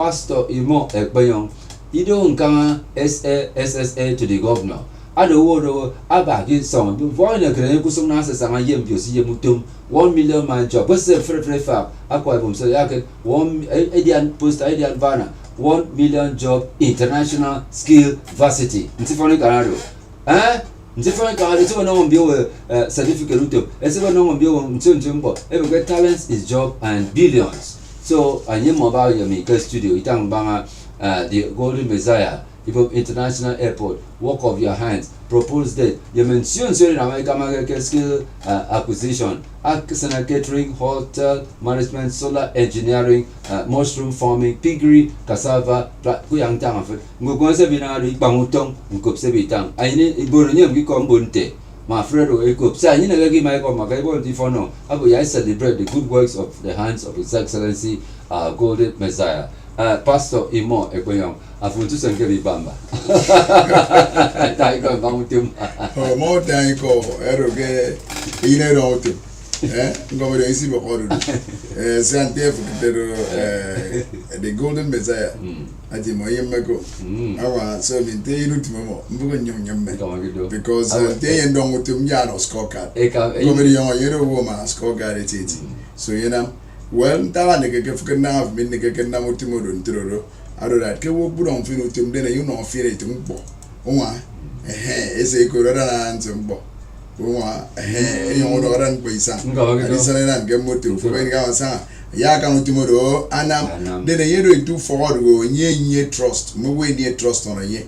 Pastor Imo Ekbayong, you don't come SSA to the governor. I don't want to some. Before I can go some nonsense, I'm a yem, you see, 1 million man job. What's the free fab? Aquabum, so I can 1 Indian post Indian banner, 1 million job international skill varsity. It's for Canado. Eh? It's for Canado, it's no one build a certificate. It's no one build Jumbo. Every talents is job and billions. So I am mobile Yamika studio, Itang Banga, the Golden Messiah, International Airport, work of your hands, proposed date. You mentioned certain American skill acquisition, artisanal catering, hotel management, solar engineering, mushroom farming, piggery, cassava, Kuyang Tangafet, Mugonsa Binari, Bangutong, Mukopsebitang. I need Burunium Gicombunte. My friend, I could say, I celebrate the good works of the hands of His Excellency, Golden Messiah. Pastor Imo Ekbayong, I've to send Bamba. Oh, more time go, Eroge, Inerotum. Go to see what Sante the Golden Messiah. I did my Yamako. I was serving day to Momo, because they and don't to Miano scorecard. Comedy on your woman scorecard it. So, you know, well, Talanaka can now have been the Kakan Timur and Turo. I do that. Can we put on Finutum, then you know, fear it to Mbo. Oh, it's a good answer. Oh, you know, run by some. And get more to when I was Yakan tomorrow, and then a year too forward go near trust, no way near trust on a year.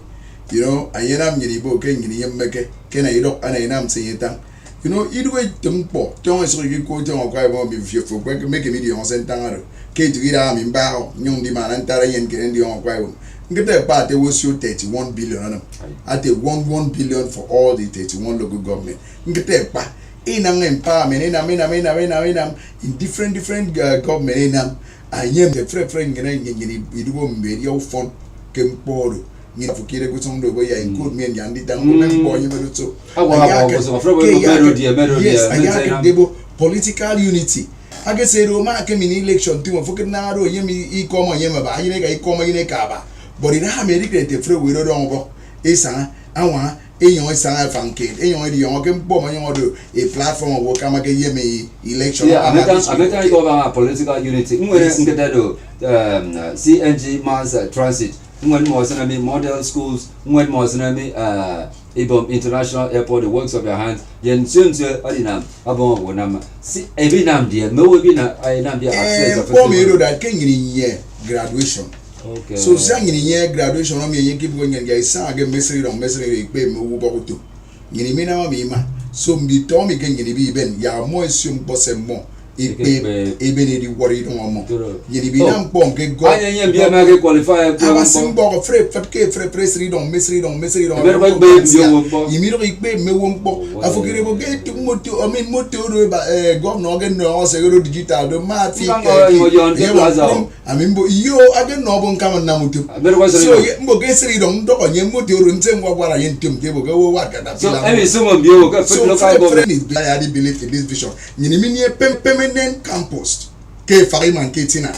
You know, I am Yenibo, can I look and I am saying that. You know, either way, Tumpo, don't so you go to a quiet if you for make a video on Santangaro, Kate to get arm in bow, young demand and Tarayan can do on quiet. Get that part, they will shoot 31 billion. At the 1 billion for all the 31 local government. Get that part. In empowerment, in different government, I am the friend, it won't be your phone, came forward. For Kira goes on the way I could me and Yandy down. So, political unity. I guess a Roma came in election to a fucking narrow, Yemi, Ecoma, Yemaba, Ecoma, Yenekaba. But in America, the free widow don't go. Esa, I want a sign of Funkate, a young bomb, a platform of Wakama Yemi election. Yeah, I bet I go about political unity. CNG Mass Transit. When Mosanami model schools, when Mosanami International Airport, the works of your hands, Yen Sunse, Adinam, Abon, Wonama, see every name, dear, no will be I am the access of that can year graduation. Okay. So, sang in year graduation, I mean, you keep going and get sang a message on message, pay me to Yenimina Mima. So, the Tommy can be Ben, ya more soon bossem more. Even worried on more. Yenibinam Pong, go. I am qualified. I was symbol of Fred press read on, misread on, immediately pay me won't book. I forget about get to Mutu, I mean, Mutu, governor, again, no, digital, the mat. I mean, you, I don't know, come on now to. So, Mogesi don't do on your Mutu and send what I intend to go. What can I say? Any someone you got so I believe in this vision. Yeniminia permanent campus. Ke Fariman Ketina.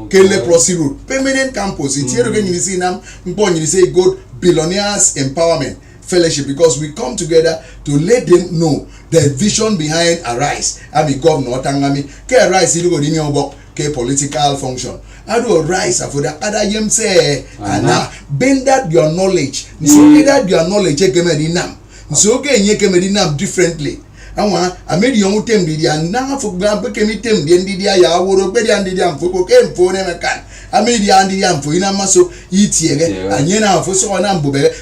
Ke leprosy route. Permanent campus. It's here again you see now. You say good billionaires empowerment fellowship because we come together to let them know the vision behind Arise. I mean governor Tangami. Ke Arise you go in your book. Ke political function. I do Arise for the other yem say and now bend that your knowledge. So that your knowledge ekemedinam. So ke nyekemedinam differently. I made young tem did and now for example came tem the NDDI I would obey and the for came for them can. I made the Andy for Inamaso eat here and Yena for so on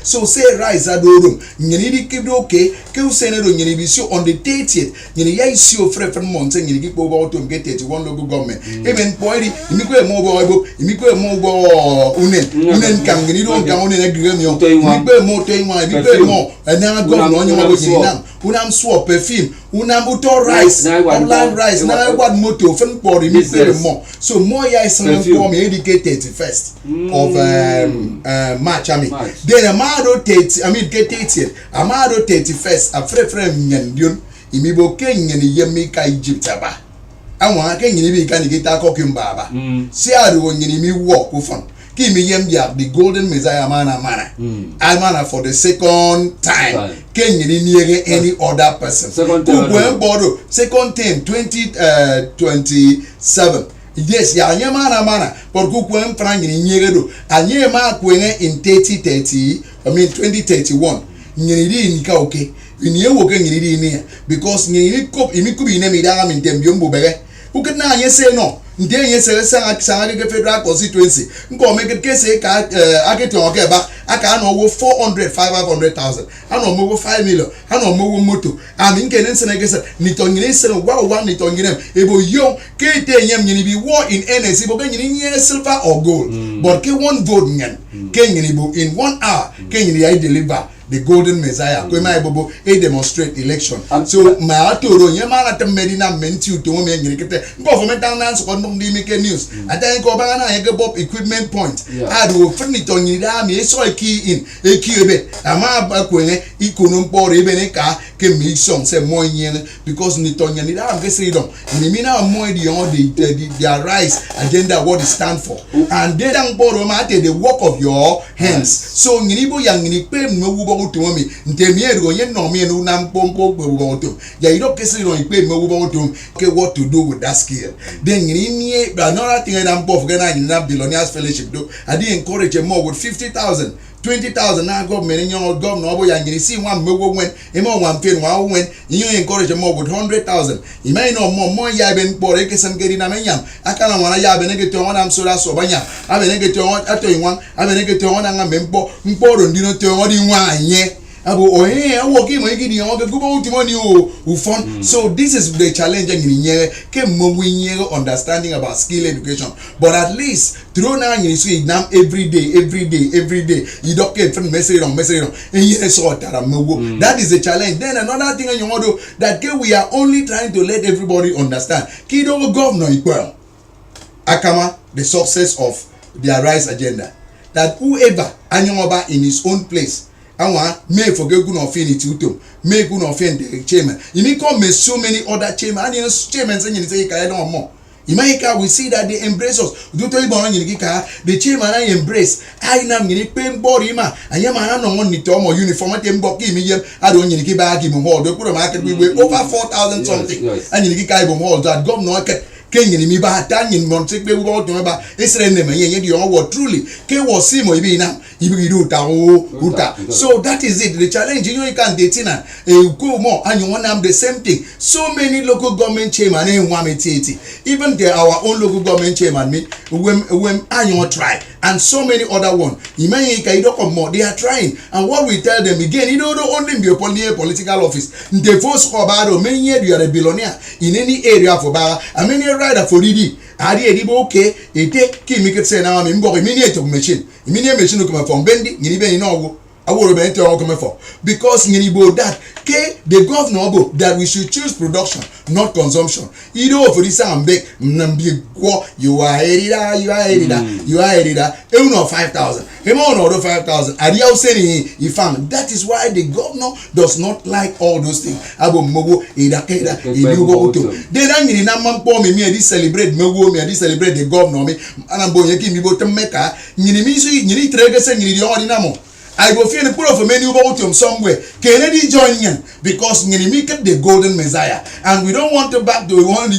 so say rise at the room. You need keep okay, kill Senator Yenibisio on the 30th. You see friend months and you keep over to get it to one local government. Even pointy, immigrate mobile, immigrate mobile unen can you don't come on in a gremio, more time, more and now go on your unam swap perfume, unam uto rice, online rice, now what moto, fun body, more. So more yes, for me educated first of March. I mean, then Amado Tate, I mean, get it, Amado 31st, a friend Yandion, Imibo King and Yemika Egyptaba. I want a king in the can get a cooking baba. See, I do when you walk with fun. Ki mi yem ya the golden Messiah mana. Amana for the second time. Ken ni niege any other person. Second time. Second time 2027. Yes, ya anye mana por ku kwen frangi ni nyere do anye ma kwen in 2031 nyeri ni ka okay ni e wo ke nyeri ni because nyeri kop imi kubi ne mi da mi dem biombo bege ku ke na anye say no nde anye say sa ke federal constituency nko me ke say ka akete on ke ba aka no wo 500,000 ano mo wo 5 million ano mo wo moto ami nke ne nse na ke say ni to nyeri se no wa ni to nyeri ebo yo ke te nyem nyeri bi war in NSC bo ke nyeri nye silver or gold but ke one vote nyen ke nyeri bo in 1 hour ke nyeri I deliver the golden Messiah ko mai bobo e demonstrate election so ma atoro nyema na temedina menti uto mo me nyeri kete ngo for me down na so ko ndom di make news adan ko ba na ye ge bob equipment point ado fini to nyeri da mi so key in e key ebe ama ba ko en ikono mporo ebe ne ka ke mi song se mo yen because ni to nyeri da ge say don ni mi na mo di on their rise agenda what it stand for and they dan mporo ma the work of your hands so nyeri bo yang ni pe mo utomi ntemie go yen no me no na mpompo gbo utom ya ido kesi no ipe me wo utom okay what to do with that skill then ni another thing na mpof ga na billionaires fellowship do I dey encourage more with 50,000 20,000 na government nyo governor obo ya ngiri si one mewo wen emo one pen wa wen you encourage more with 100,000 you may know more ya ben por e kesem geri na menyam aka na wana ya ben ge to wana msora so banya aben ge to ato yinwan aben ge to wana nga mempo mporo ndino to odi nwa anye abo ohe awo ki mo igidi on ge gubo utimoni o ufon so this is the challenge ngini nye ke mo winye understanding about skill education but at least through now you see exam every day you don't get from message on and you sort that that is the challenge. Then another thing you want to do that we are only trying to let everybody understand kido governor equal akama the success of their rise agenda that whoever anyoba in his own place anwa may forget good of it to make good offend the chairman you may come so many other chairman and you chairman say you say ka no more Imaika we see that they embrace us do to ibon nyini ka the chairman I embrace I nam nyini pen body ma anyama na no ni to mo uniform tem go ki mi yem ado nyini ki ba ki mo ho do kuro market we over 4,000 something and nyini ki kai bo ho that governor kenyini mi ba ta nyin mon se pe wo to ba isre ne me yen di on truly ke wo si mo ibi na ibi do ta o uta so that is it the challenge you can date na go more and you want am the same thing so many local government chairman en wa metiti even our own local government chairman me when anyo try and so many other one imagine ka ido come more they are trying and what we tell them again you don't only be a political office the force for ba do many you are a billionaire in any area for ba I mean rider for Didi. I did okay. It take Kim make it say now I'm in a miniature machine. Miniature machine come from Bendy, you even know. I will be come for because Nibo that the governor go that we should choose production, not consumption. You know for this I'm big you are editor, you are editor, you know 5,000. Him on order 5,000. Are you saying he found that is why the governor does not like all those things. Abo mogo edakeda ilugo to. Then I need na mampo me celebrate mogo me celebrate the governor me and I'm going to give me meka. You need trigger saying you ordinamo. I will feel the put of a menu about him somewhere. Kennedy join in because we make the golden Messiah and we don't want to back to one the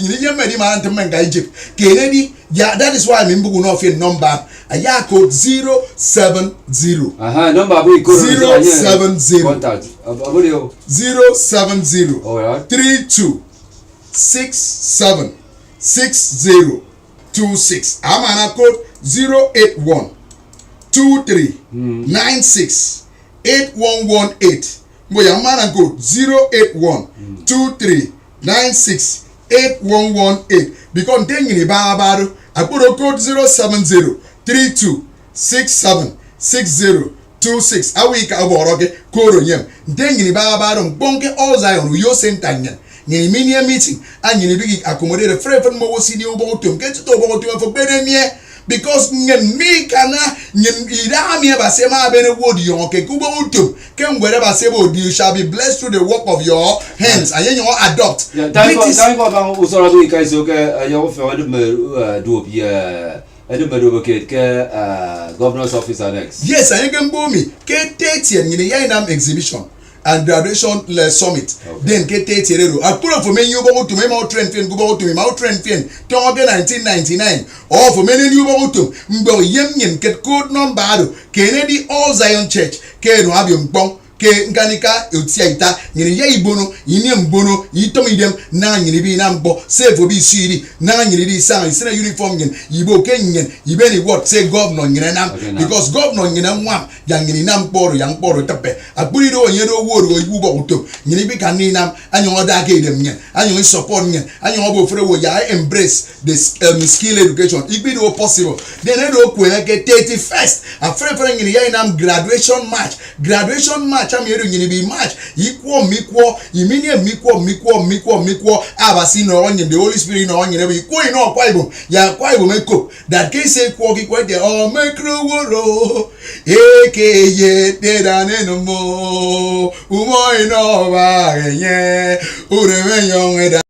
Egypt. Kennedy, yeah, that is why I'm in Bugunov number. A code 070. Number we go 070. Contact. 070. Alright. 32 67 6026. I'm on a code 081 23 96 8118. Boya man go 081 23 96 8118. Because then in Barbaro, I put a code 070 32 67 6026. A week aboroge koro yem. Then in Barbaro, bonke all Zion, yo same time. Ni mini meeting and you big accommodate a friend from Mowo City about to get to about to for better because me kana ira mi ba se ma be ne wodi yon ke kubo utum ken gwere ba se bo you shall be blessed through the work of your hands and you adopt time ba usora bi kai so ke yo fe wadu me do bi Edu medubocate ke governor's office annex. Yes, I can boom me. Ke 30 and Yainam exhibition and graduation summit. Then ke 30 I put up for me you go to me my trend fin go to me my trend fin. 1999 or for many you go to mbo yemyen ke code number Kennedy All Zion Church ke no abium bong ke nganika otiaita nyine ye ibono yini mbono yitomidem na nyine bi na mbo save obi siri na nyine bi san sina uniform nyine yibo kenyen yibeni what say governor nyine nam because governor nyine nwam ya nyine nam kporo tepe akpuri do nyine do wo ro yibu bo to nyine bi kan ni nam anyo oda ke dem nyine anyo support nyine anyo obo fere wo ya embrace this skill education ibi do possible then e do kwena ke 31st afere nyine ya nam graduation march cham yeru nyini bi match equal mikwo iminie mikwo abasi no onye the Holy Spirit no onye be ko ino kwaibo ya kwaibo meko that can say ko ki ko de o mekro woro ye de dane no mo umo ino ba ye ure me yon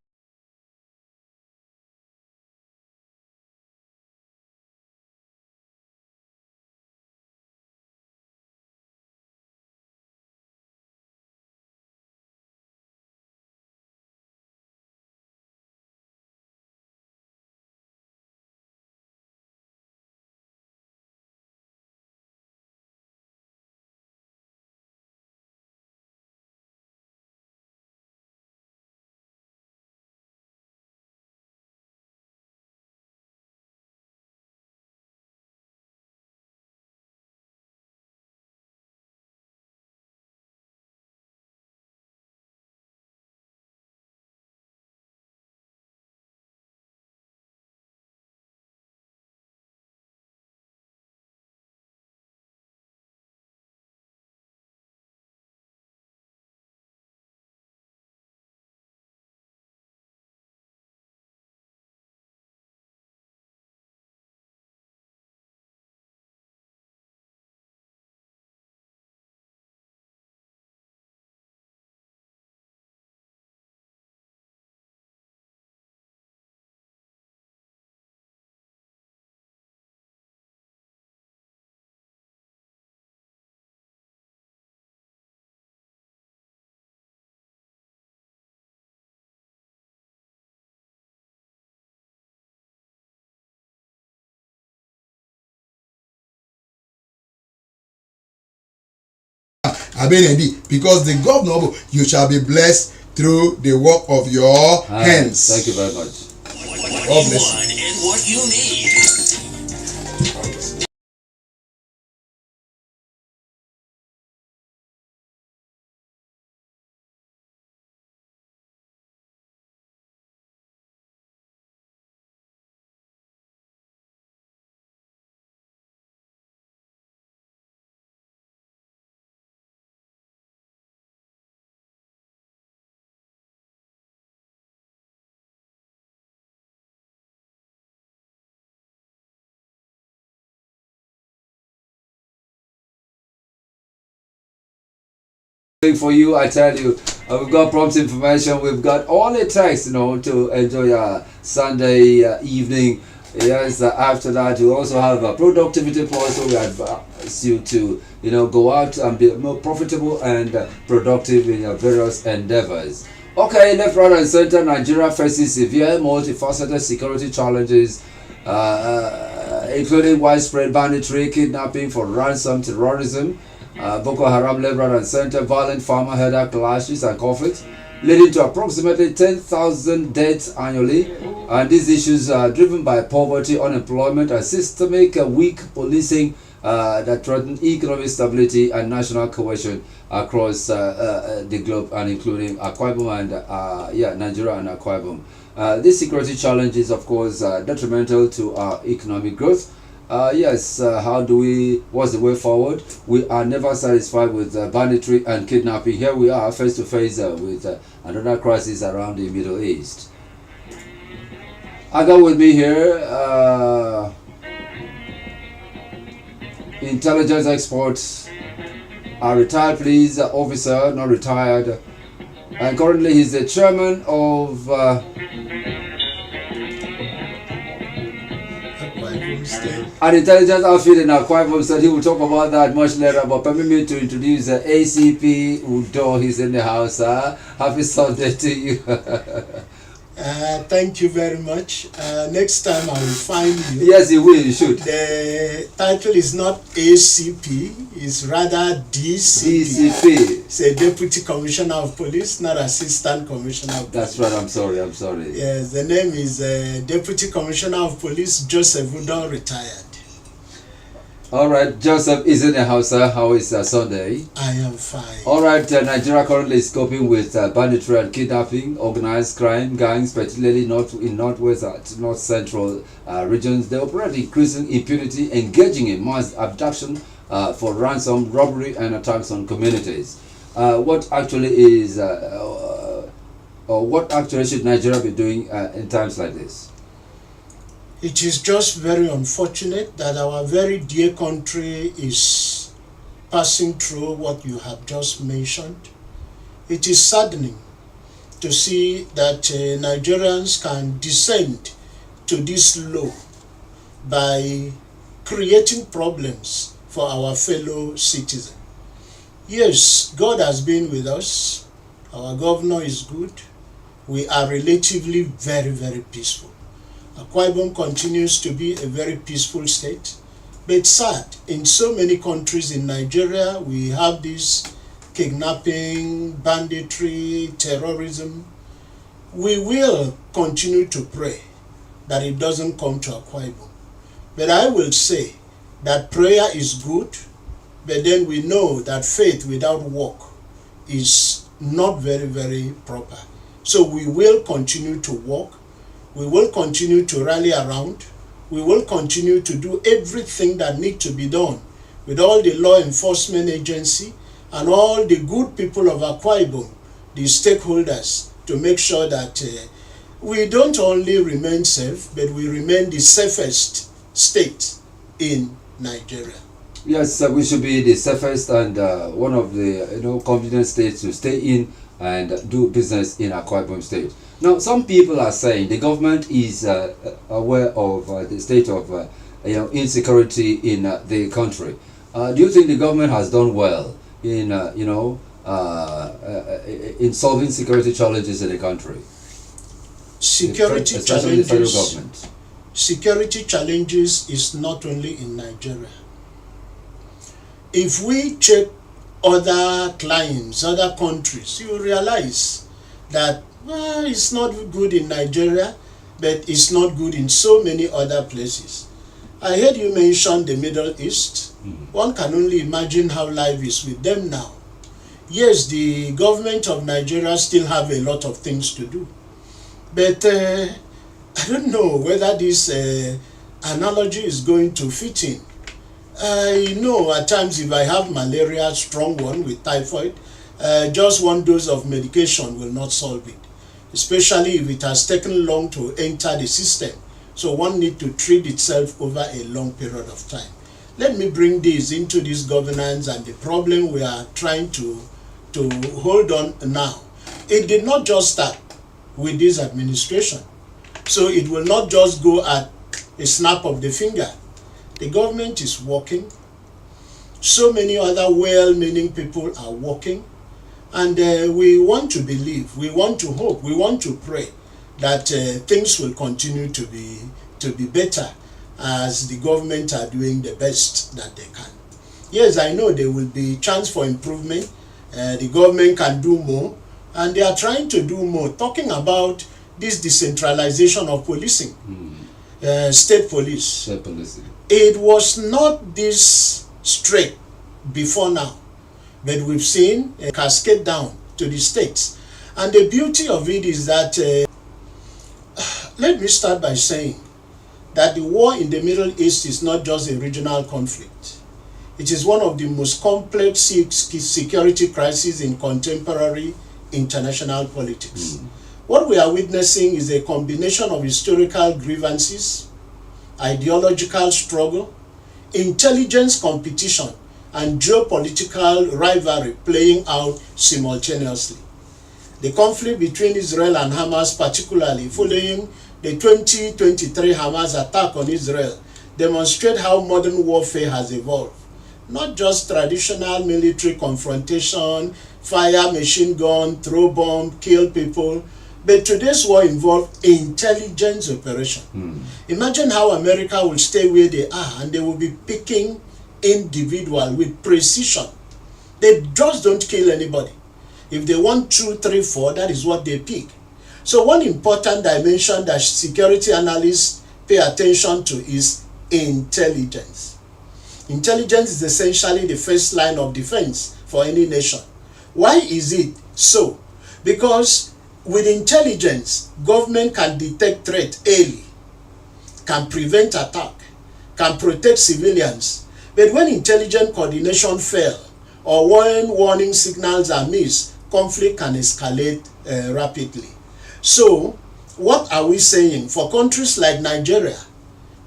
Abenedi, because the governor, you shall be blessed through the work of your hands. Thank you very much. God bless you. And what you need. For you, I tell you, we've got prompt information. We've got all it takes, to enjoy a Sunday evening. Yes, after that, we also have a productivity plus. So we advise you to, go out and be more profitable and productive in your various endeavors. Okay, left, right, and center, Nigeria faces severe, multifaceted security challenges, including widespread banditry, kidnapping for ransom, terrorism. Boko Haram, left, right, and center, violent farmer-herder clashes and conflicts, leading to approximately 10,000 deaths annually. And these issues are driven by poverty, unemployment, and systemic weak policing that threaten economic stability and national cohesion across the globe, and including Akwa Ibom and Nigeria and Akwa Ibom. These security challenges, of course, are detrimental to our economic growth. What's the way forward? We are never satisfied with banditry and kidnapping. Here we are face to face with another crisis around the Middle East. I got with me here intelligence experts, a retired police officer, not retired, and currently he's the chairman of An intelligence outfit in Akwa Ibom said he will talk about that much later, but permit me to introduce ACP Udo. He's in the house. Happy Sunday to you. Thank you very much. Next time I will find you. Yes, you will. You should. The title is not ACP, it's rather DCP. DCP. It's a Deputy Commissioner of Police, not Assistant Commissioner of Police. That's right. I'm sorry. Yes, the name is Deputy Commissioner of Police Joseph Udon, retired. All right, Joseph is in the house. How is Sunday? I am fine. All right, Nigeria currently is coping with banditry and kidnapping, organized crime, gangs, particularly in northwest and north central regions. They operate increasing impunity, engaging in mass abduction for ransom, robbery, and attacks on communities. What actually should Nigeria be doing in times like this? It is just very unfortunate that our very dear country is passing through what you have just mentioned. It is saddening to see that Nigerians can descend to this low by creating problems for our fellow citizens. Yes, God has been with us. Our governor is good. We are relatively very, very peaceful. Akwa Ibom continues to be a very peaceful state, but sad. In so many countries in Nigeria, we have this kidnapping, banditry, terrorism. We will continue to pray that it doesn't come to Akwa Ibom. But I will say that prayer is good, but then we know that faith without work is not very, very proper. So we will continue to work. We will continue to rally around. We will continue to do everything that needs to be done with all the law enforcement agency and all the good people of Akwa Ibom, the stakeholders, to make sure that we don't only remain safe, but we remain the safest state in Nigeria. Yes, we should be the safest and one of the confident states to stay in and do business in Akwa Ibom State. Now, some people are saying the government is aware of the state of insecurity in the country. Do you think the government has done well in in solving security challenges in the country? Security especially the federal government. Security challenges is not only in Nigeria. If we check other climes, other countries, you realize that it's not good in Nigeria, but it's not good in so many other places. I heard you mention the Middle East. One can only imagine how life is with them now. Yes, the government of Nigeria still have a lot of things to do. But I don't know whether this analogy is going to fit in. I know at times if I have malaria, strong one with typhoid, just one dose of medication will not solve it, especially if it has taken long to enter the system. So one needs to treat itself over a long period of time. Let me bring this into this governance and the problem we are trying to hold on now. It did not just start with this administration. So it will not just go at a snap of the finger. The government is working. So many other well-meaning people are working. And we want to believe, we want to hope, we want to pray that things will continue to be better as the government are doing the best that they can. Yes, I know there will be chance for improvement. The government can do more, and they are trying to do more. Talking about this decentralization of policing, state police. It was not this straight before now, but we've seen a cascade down to the states. And the beauty of it is that, let me start by saying that the war in the Middle East is not just a regional conflict. It is one of the most complex security crises in contemporary international politics. What we are witnessing is a combination of historical grievances, ideological struggle, intelligence competition, and geopolitical rivalry playing out simultaneously. The conflict between Israel and Hamas, particularly following the 2023 Hamas attack on Israel, demonstrate how modern warfare has evolved. Not just traditional military confrontation, fire machine gun, throw bomb, kill people, but today's war involved intelligence operation. Imagine how America will stay where they are and they will be picking individual with precision. They just don't kill anybody. If they want 2, 3, 4, that is what they pick. So one important dimension that security analysts pay attention to is intelligence. Intelligence is essentially the first line of defense for any nation. Why is it so? Because with intelligence, government can detect threat early, can prevent attack, can protect civilians. But when intelligent coordination fail, or when warning signals are missed, conflict can escalate rapidly. So, what are we saying? For countries like Nigeria,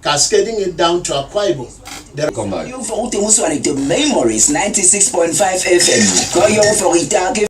cascading it down to Akwa Ibom. Come back. You for like the Memories 96.5 FM. Call you for it.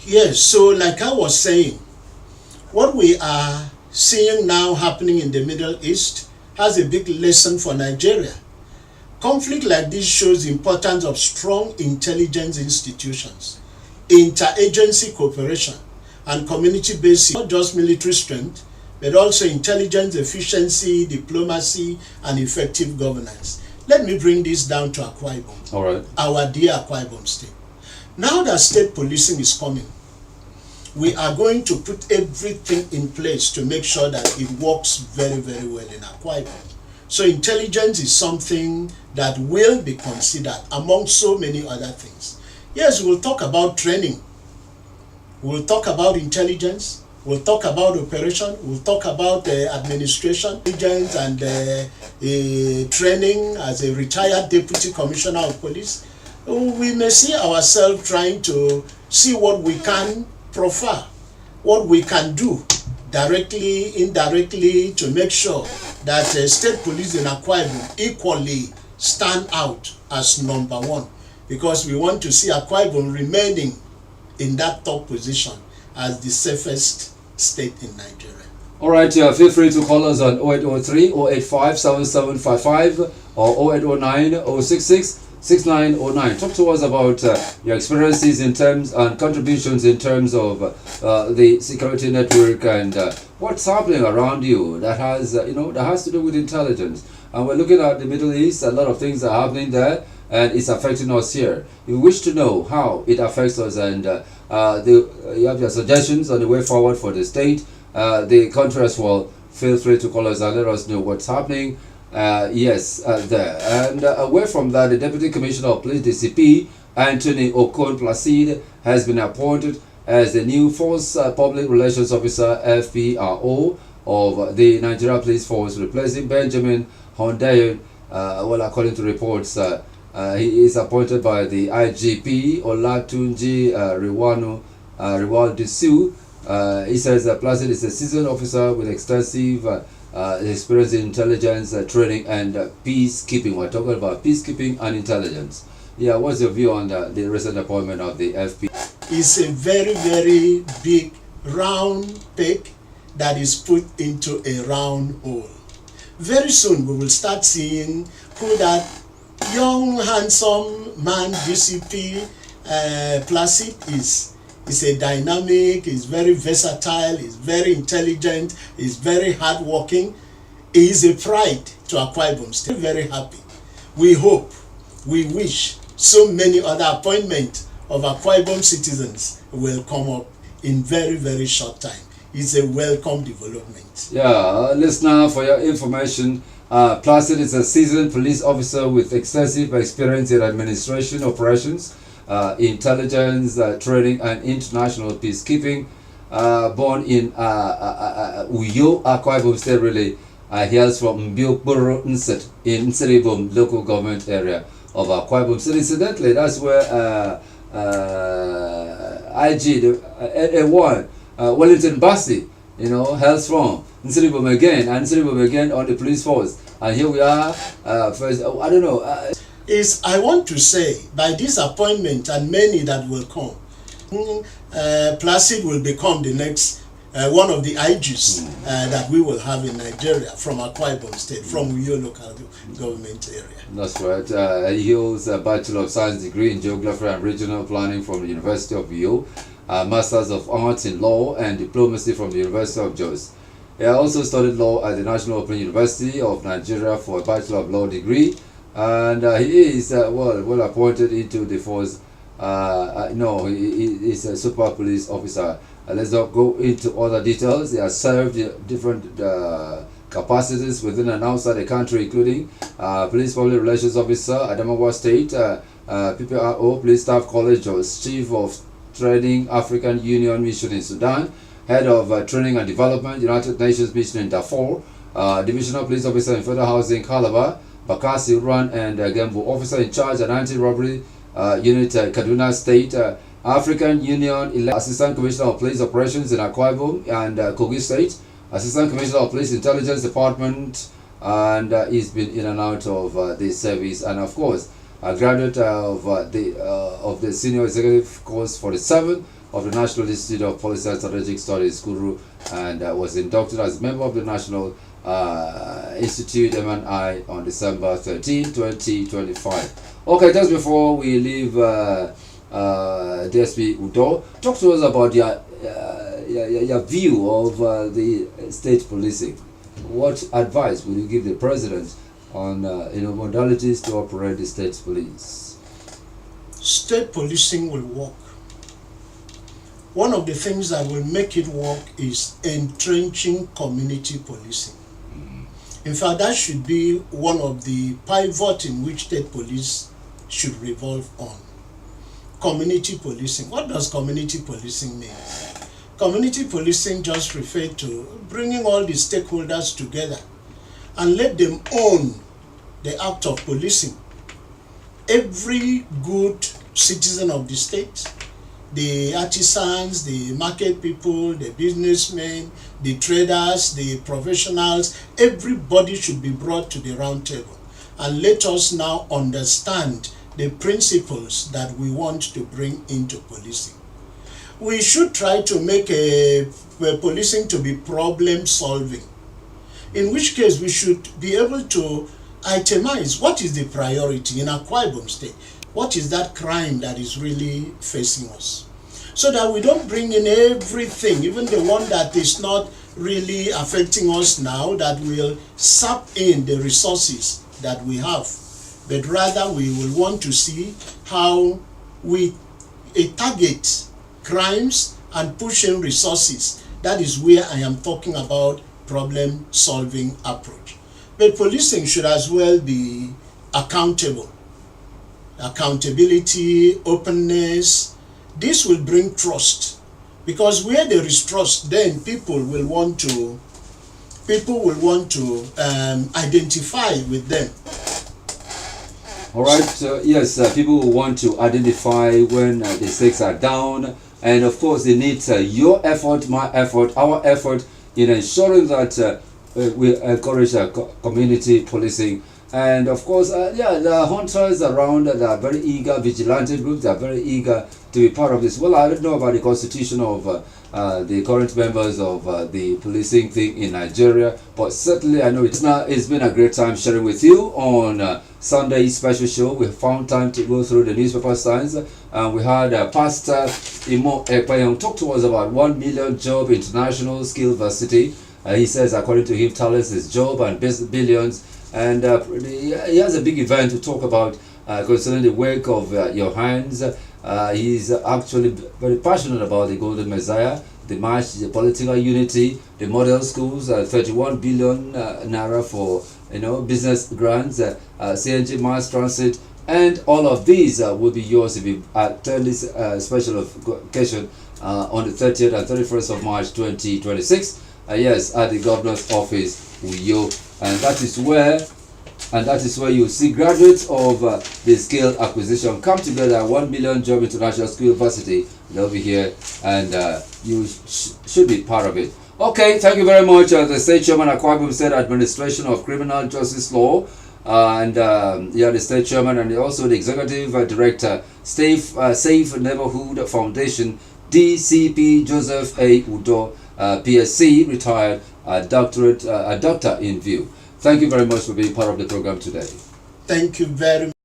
Yes, so like I was saying, what we are seeing now happening in the Middle East has a big lesson for Nigeria. Conflict like this shows the importance of strong intelligence institutions, interagency cooperation, and community-based, not just military strength, but also intelligence efficiency, diplomacy, and effective governance. Let me bring this down to Akwa Ibom. All right. Our dear Akwa Ibom state. Now that state policing is coming, we are going to put everything in place to make sure that it works very, very well in Akwa Ibom. So intelligence is something that will be considered among so many other things. Yes, we'll talk about training. We'll talk about intelligence. We'll talk about operation. We'll talk about administration, intelligence, and training as a retired deputy commissioner of police. We may see ourselves trying to see what we can proffer, what we can do directly, indirectly, to make sure that state police in Akwa Ibom equally stand out as number one, because we want to see Akwa Ibom remaining in that top position as the safest state in Nigeria. All right, feel free to call us on 0803 085 7755 or 0809 066 6909. Talk to us about your experiences in terms and contributions in terms of the security network and what's happening around you that has that has to do with intelligence. And we're looking at the Middle East. A lot of things are happening there, and it's affecting us here. If you wish to know how it affects us, and you have your suggestions on the way forward for the state, the country as well, feel free to call us and let us know what's happening. There. And away from that, the Deputy Commissioner of Police, DCP, Anthony Okon Placide, has been appointed as the new Force Public Relations Officer, FPRO, of the Nigeria Police Force, replacing Benjamin Hondayo. Well, according to reports, he is appointed by the IGP Olatunji Riwaldisu. He says Placid is a seasoned officer with extensive experience in intelligence training and peacekeeping. We're talking about peacekeeping and intelligence. Yeah, what's your view on the recent appointment of the FP? It's a very, very big round peg that is put into a round hole. Very soon we will start seeing who that young, handsome man, DCP Placid is. He's a dynamic, he's very versatile, he's very intelligent, he's very hardworking. He is a pride to Akwa Ibom State. Very happy. We hope, we wish so many other appointments of Akwa Ibom citizens will come up in very, very short time. It's a welcome development. Yeah, listener, for your information, Placid is a seasoned police officer with extensive experience in administration operations, intelligence, training, and international peacekeeping. Born in Uyo, Akwa Ibom State, really. He hails from Mbiokboro Nset in Nseribom local government area of Akwa Ibom State. Incidentally, that's where IG, A1, Wellington Bassey, hails from. Nseribom again, and Nseribom again on the police force. And here we are, first, I don't know. I want to say, by this appointment and many that will come, Placid will become the next one of the IGs that we will have in Nigeria from Akwa Ibom State, from Uyo local government area. That's right. He holds a Bachelor of Science degree in Geography and Regional Planning from the University of Uyo, Masters of Arts in Law and Diplomacy from the University of Jos. He also studied law at the National Open University of Nigeria for a Bachelor of Law degree, and he is well appointed into the force. No, he is a super police officer. Let's not go into other details. He has served different capacities within and outside the country, including Police Public Relations Officer, Adamawa State, PPRO, Police Staff College, Chief of Training, African Union Mission in Sudan, Head of Training and Development, United Nations Mission in Darfur, Divisional Police Officer in Federal Housing, Calabar, Bakassi, Uran, and Gembu, Officer in Charge at Anti-Robbery Unit, Kaduna State, African Union, Assistant Commissioner of Police Operations in Akwa Ibom and Kogi State, Assistant Commissioner of Police Intelligence Department, and he's been in and out of the service, and of course, a graduate of the Senior Executive Course 47 of the National Institute of Policy and Strategic Studies, Kuru, and was inducted as a member of the National Institute MNI on December 13, 2025. Okay, just before we leave DSP Udo, talk to us about your view of the state policing. What advice will you give the president on modalities to operate the state police? State policing will work. One of the things that will make it work is entrenching community policing. In fact, that should be one of the pivot in which state police should revolve on. Community policing. What does community policing mean? Community policing just refers to bringing all the stakeholders together and let them own the act of policing. Every good citizen of the state, the artisans, the market people, the businessmen, the traders, the professionals, everybody should be brought to the round table. And let us now understand the principles that we want to bring into policing. We should try to make a policing to be problem solving, in which case we should be able to itemize what is the priority in Akwa Ibom State. What is that crime that is really facing us? So that we don't bring in everything, even the one that is not really affecting us now, that will sap in the resources that we have. But rather we will want to see how we target crimes and push in resources. That is where I am talking about problem solving approach. But policing should as well be accountable. Accountability, openness, this will bring trust, because where there is trust, then people will want to people will want to identify with them. All right. Yes, people will want to identify when the stakes are down, and of course, they need your effort, my effort, our effort in ensuring that we encourage community policing. And of course, the hunters around that are very eager, vigilante groups are very eager to be part of this. Well, I don't know about the constitution of the current members of the policing thing in Nigeria, but certainly I know it's been a great time sharing with you on Sunday special show. We found time to go through the newspaper signs. We had Pastor Imo Ekpayong talk to us about 1 million job international skill varsity. He says, according to him, talents is job and billions. And he has a big event to talk about concerning the work of your hands. He's actually very passionate about the Golden Messiah, the march, the political unity, the model schools, 31 billion naira for business grants, CNG mass transit, and all of these will be yours if you attend this special occasion on the 30th and 31st of March 2026. Yes, at the governor's office, Uyo. And that is where you see graduates of the skill acquisition come together. 1 million job international skill varsity. They'll be here, and you should be part of it. Okay, thank you very much. The State Chairman Akwabum said Administration of Criminal Justice Law, the State Chairman and also the Executive Director, Safe Neighborhood Foundation, DCP Joseph A. Udo, PSC, retired, a doctor in view. Thank you very much for being part of the program today. Thank you very much.